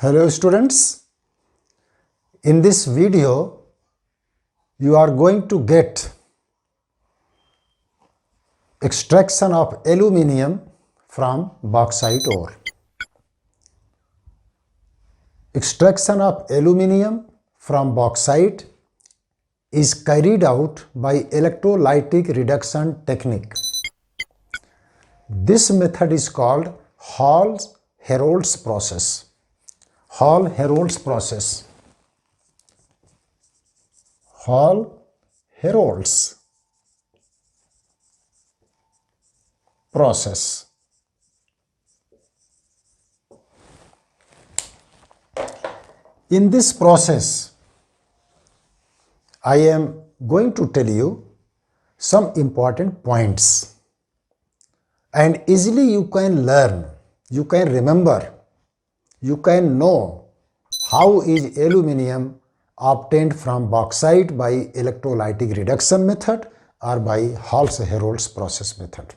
Hello students, in this video you are going to get extraction of aluminium from bauxite ore. Extraction of aluminium from bauxite is carried out by electrolytic reduction technique. This method is called Hall-Hérold's process. Hall-Hérold's process. Hall-Hérold's process. In this process, I am going to tell you some important points, and easily you can learn, you can remember, you can know how is aluminium obtained from bauxite by electrolytic reduction method or by Hall-Hérold's process method.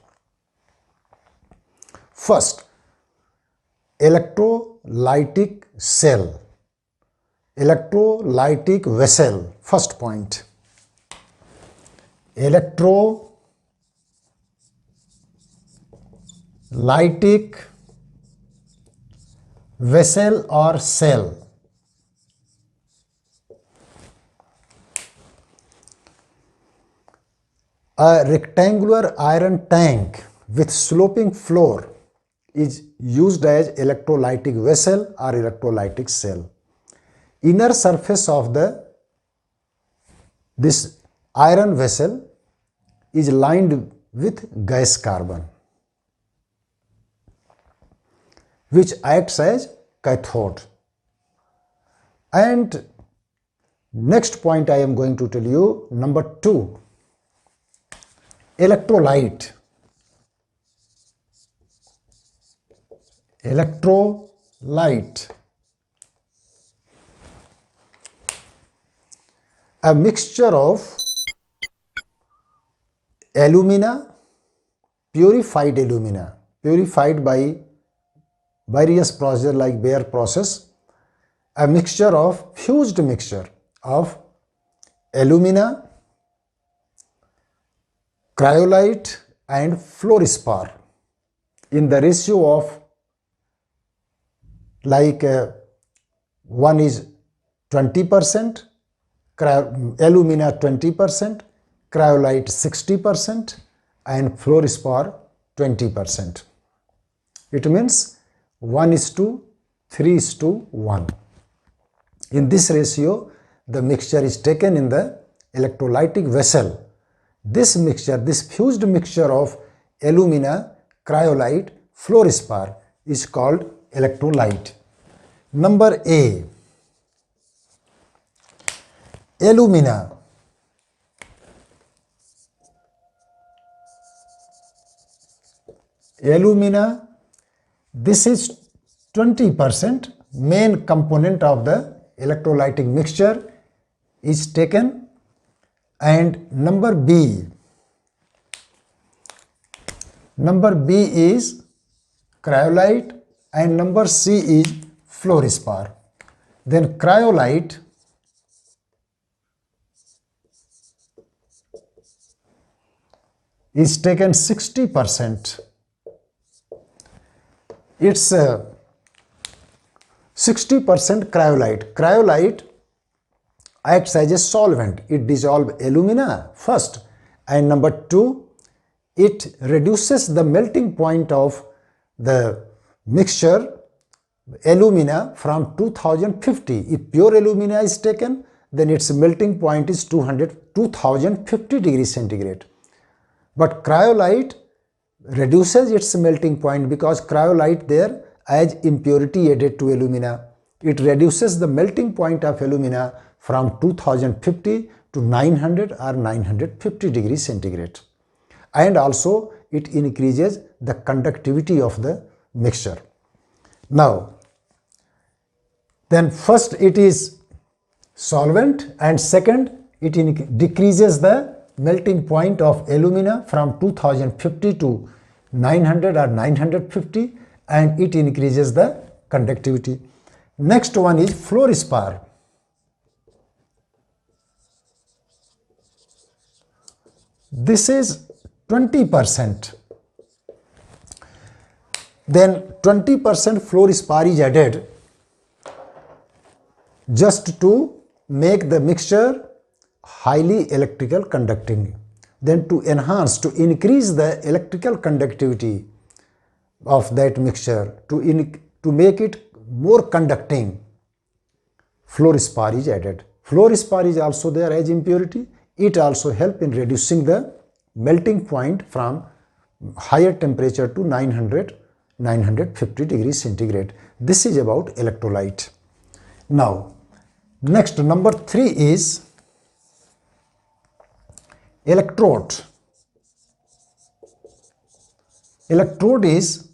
First, electrolytic cell, electrolytic vessel. First point, electrolytic vessel or cell. A rectangular iron tank with sloping floor is used as electrolytic vessel or electrolytic cell. Inner surface of this iron vessel is lined with gas carbon, which acts as cathode. And next point I am going to tell you, number 2, electrolyte. Electrolyte, a mixture of alumina, purified alumina, purified by various processes like Bayer process, a mixture of fused mixture of alumina, cryolite and fluorspar in the ratio of like one is 20%, alumina 20%, cryolite 60% and fluorspar 20%. It means 1:3:1. In this ratio, the mixture is taken in the electrolytic vessel. This mixture, this fused mixture of alumina, cryolite, fluorspar is called electrolyte. Number A, alumina. Alumina, this is 20% main component of the electrolytic mixture is taken. And number B is cryolite and number C is fluorspar. Then cryolite is taken 60%. It's 60% cryolite. Cryolite acts as a solvent. It dissolves alumina first, and number 2, it reduces the melting point of the mixture alumina from 2050. If pure alumina is taken, then its melting point is 2050 degrees centigrade. But cryolite reduces its melting point because cryolite there as impurity added to alumina. It reduces the melting point of alumina from 2050 to 900 or 950 degrees centigrade. And also it increases the conductivity of the mixture. Now, then first it is solvent and second it decreases the melting point of alumina from 2050 to 900 or 950 and it increases the conductivity. Next one is fluorspar. This is 20%. Then 20% fluorspar is added just to make the mixture highly electrical conducting. Then to increase the electrical conductivity of that mixture, to make it more conducting, fluorspar is added. Fluorspar is also there as impurity. It also helps in reducing the melting point from higher temperature to 950 degrees centigrade. This is about electrolyte. Now, next, number 3 is electrode. Electrode is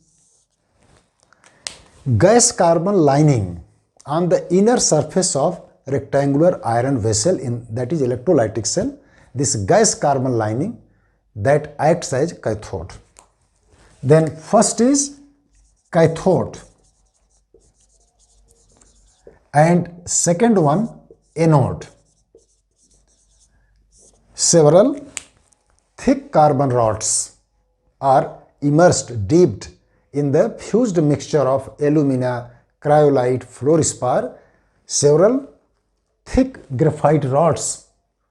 gas carbon lining on the inner surface of rectangular iron vessel, that is electrolytic cell. This gas carbon lining that acts as cathode. Then first is cathode and second one anode. Several thick carbon rods are immersed, dipped in the fused mixture of alumina, cryolite, fluorspar. Several thick graphite rods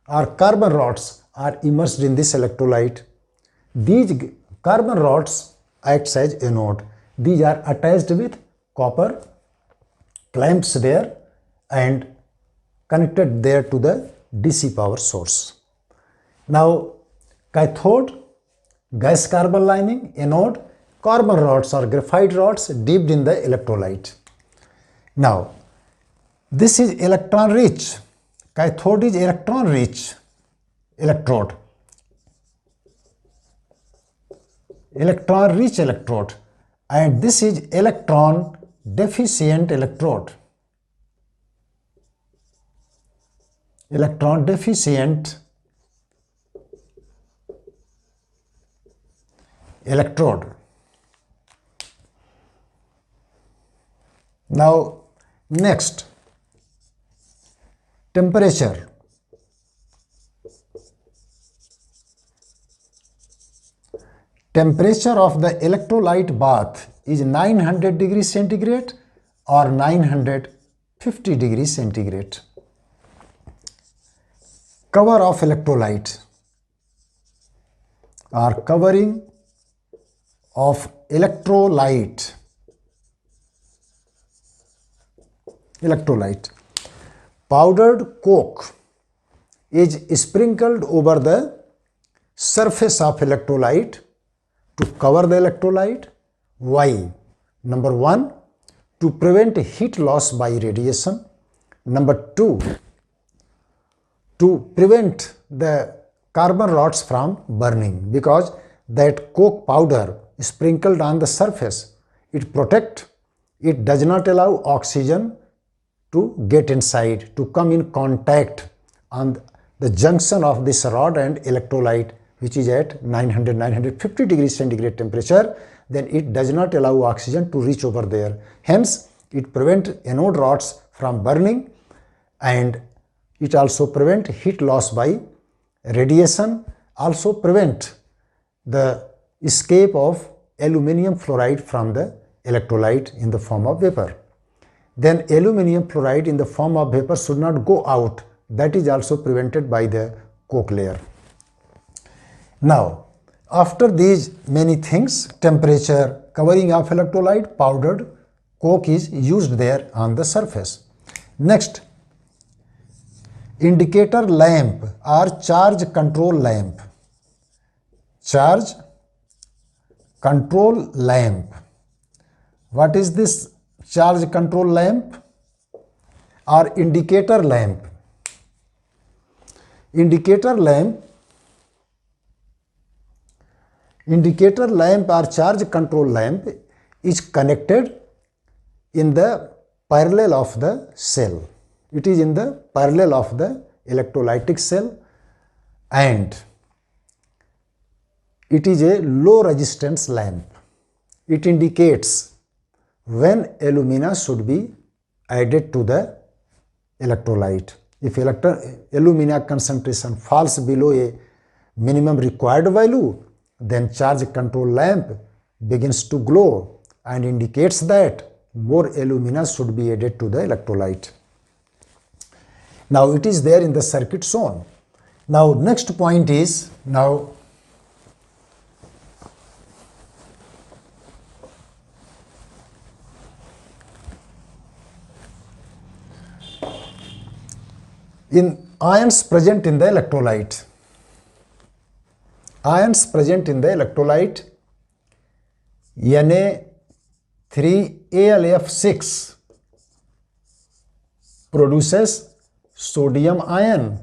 or carbon rods are immersed in this electrolyte. These carbon rods acts as anode. These are attached with copper clamps there and connected there to the DC power source. Now, cathode, gas carbon lining, anode, carbon rods or graphite rods dipped in the electrolyte. Now, this is electron rich. Cathode is electron rich electrode. Electron rich electrode, and this is electron deficient electrode. Electron deficient electrode. Now, next, temperature. Temperature of the electrolyte bath is 900 degrees centigrade or 950 degrees centigrade. Cover of electrolyte or covering of electrolyte. Powdered coke is sprinkled over the surface of electrolyte to cover the electrolyte. Why? Number 1, to prevent heat loss by radiation. Number 2, to prevent the carbon rods from burning, because that coke powder sprinkled on the surface, it protects, it does not allow oxygen to get inside, to come in contact on the junction of this rod and electrolyte, which is at 950 degrees centigrade temperature. Then it does not allow oxygen to reach over there. Hence, it prevents anode rods from burning, and it also prevents heat loss by radiation, also prevent the escape of aluminum fluoride from the electrolyte in the form of vapor. Then aluminum fluoride in the form of vapor should not go out. That is also prevented by the coke layer. Now, after these many things, temperature, covering of electrolyte, powdered coke is used there on the surface. Next, indicator lamp or charge control lamp. Charge control lamp. What is this charge control lamp or indicator lamp? Indicator lamp or charge control lamp is connected in the parallel of the cell. It is in the parallel of the electrolytic cell, and it is a low resistance lamp. It indicates when alumina should be added to the electrolyte. If alumina concentration falls below a minimum required value, then charge control lamp begins to glow and indicates that more alumina should be added to the electrolyte. Now it is there in the circuit shown. Now next point is, now in ions present in the electrolyte. Ions present in the electrolyte, Na3AlF6 produces sodium ion,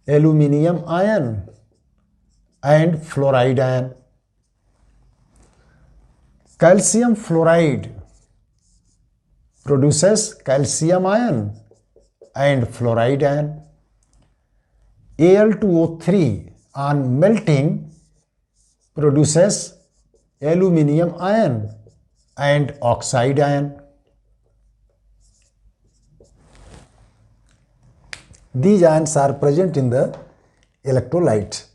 aluminium ion and fluoride ion. Calcium fluoride produces calcium ion and fluoride ion. Al2O3 on melting produces aluminium ion and oxide ion. These ions are present in the electrolyte.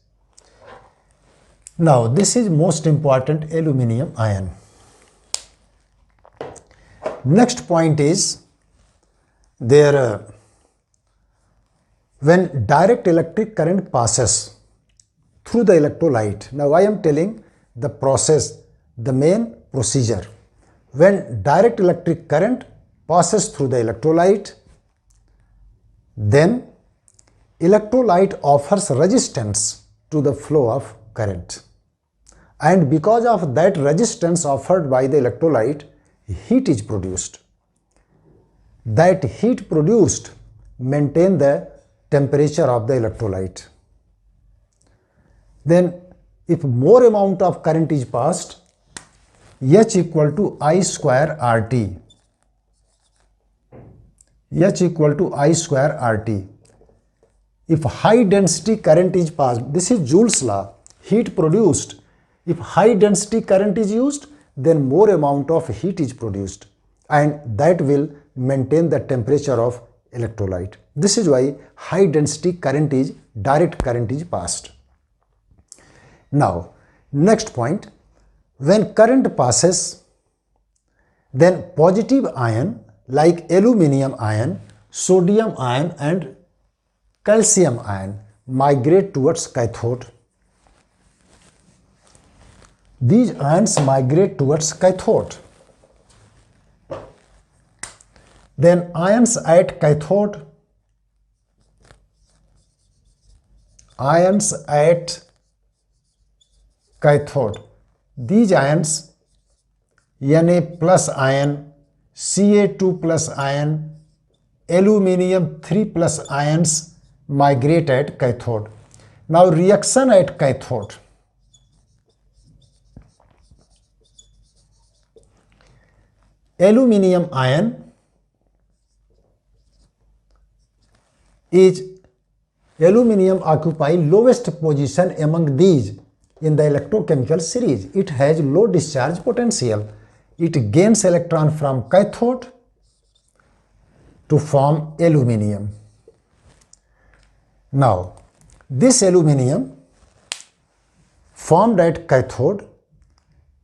Now this is most important, aluminium ion. Next point is there when direct electric current passes through the electrolyte. Now I am telling the process, the main procedure. When direct electric current passes through the electrolyte, then electrolyte offers resistance to the flow of current. And because of that resistance offered by the electrolyte, heat is produced. That heat produced maintain the temperature of the electrolyte. Then if more amount of current is passed, H equal to I square RT. H equal to I square RT. If high density current is passed, this is Joule's law, heat produced. If high density current is used, then more amount of heat is produced, and that will maintain the temperature of electrolyte. This is why high density current is, direct current is passed. Now next point, when current passes, then positive ion like aluminium ion, sodium ion and calcium ion migrate towards cathode. These ions migrate towards cathode. Then ions at cathode, these ions, Na plus ion, Ca2 plus ion, aluminium 3 plus ions migrate at cathode. Now reaction at cathode. Aluminium ion occupy lowest position among these in the electrochemical series. It has low discharge potential. It gains electron from cathode to form aluminium. Now this aluminium formed at cathode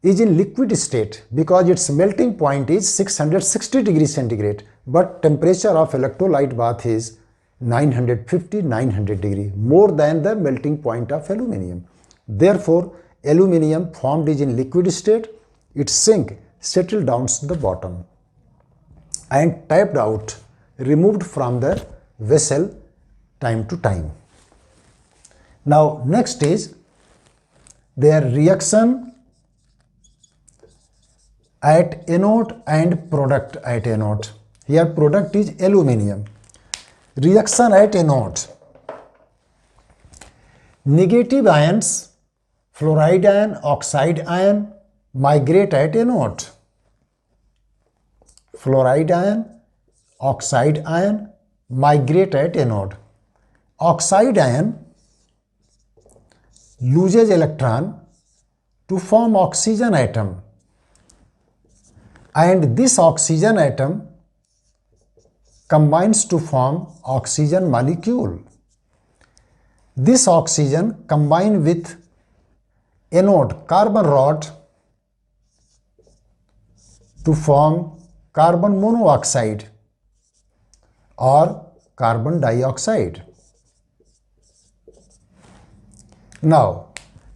is in liquid state because its melting point is 660 degrees centigrade, but temperature of electrolyte bath is 950-900 degree, more than the melting point of aluminium. Therefore aluminium formed is in liquid state, it sink, settle down to the bottom and tapped out, removed from the vessel time to time. Now next is their reaction at anode and product at anode. Here product is aluminium. Reaction at anode. Negative ions, fluoride ion, oxide ion migrate at anode. Fluoride ion, oxide ion migrate at anode. Oxide ion loses electron to form oxygen atom. and this oxygen atom combines to form oxygen molecule. This oxygen combine with anode carbon rod to form carbon monoxide or carbon dioxide. Now,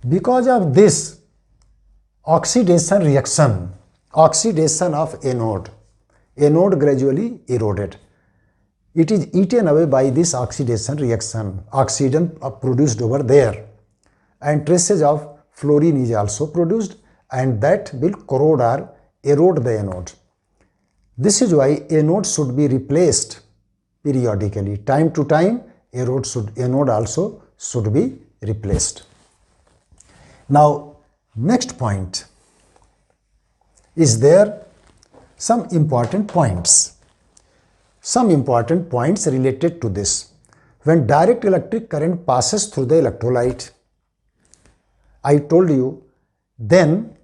because of this oxidation reaction, oxidation of anode gradually eroded. It is eaten away by this oxidation reaction. Oxygen produced over there, and traces of fluorine is also produced, and that will corrode or erode the anode. This is why anode should be replaced periodically. Time to time, anode also should be replaced. Now, next point is there some important points. Some important points related to this. When direct electric current passes through the electrolyte, I told you, then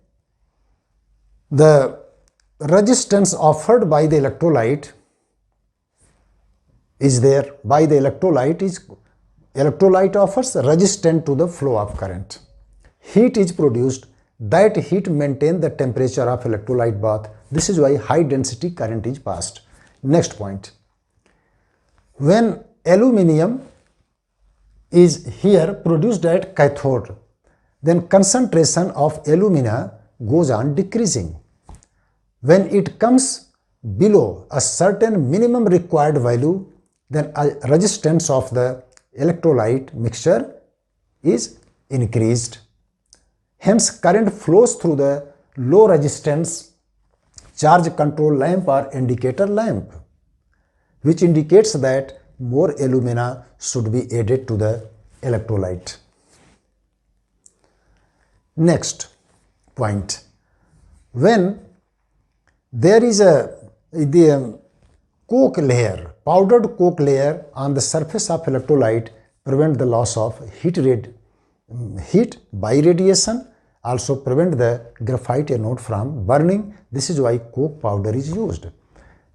the resistance offered by the electrolyte is there. By the electrolyte offers resistance to the flow of current. Heat is produced. That heat maintains the temperature of electrolyte bath. This is why high density current is passed. Next point. When aluminum is here produced at cathode, then concentration of alumina goes on decreasing. When it comes below a certain minimum required value, then a resistance of the electrolyte mixture is increased. Hence, current flows through the low resistance charge control lamp or indicator lamp, which indicates that more alumina should be added to the electrolyte. Next point. When there is the coke layer, powdered coke layer on the surface of electrolyte prevent the loss of heat by radiation, also prevent the graphite anode from burning. This is why coke powder is used.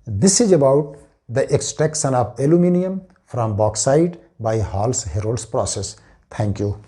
This is about the extraction of aluminium from bauxite by Hall-Héroult process. Thank you.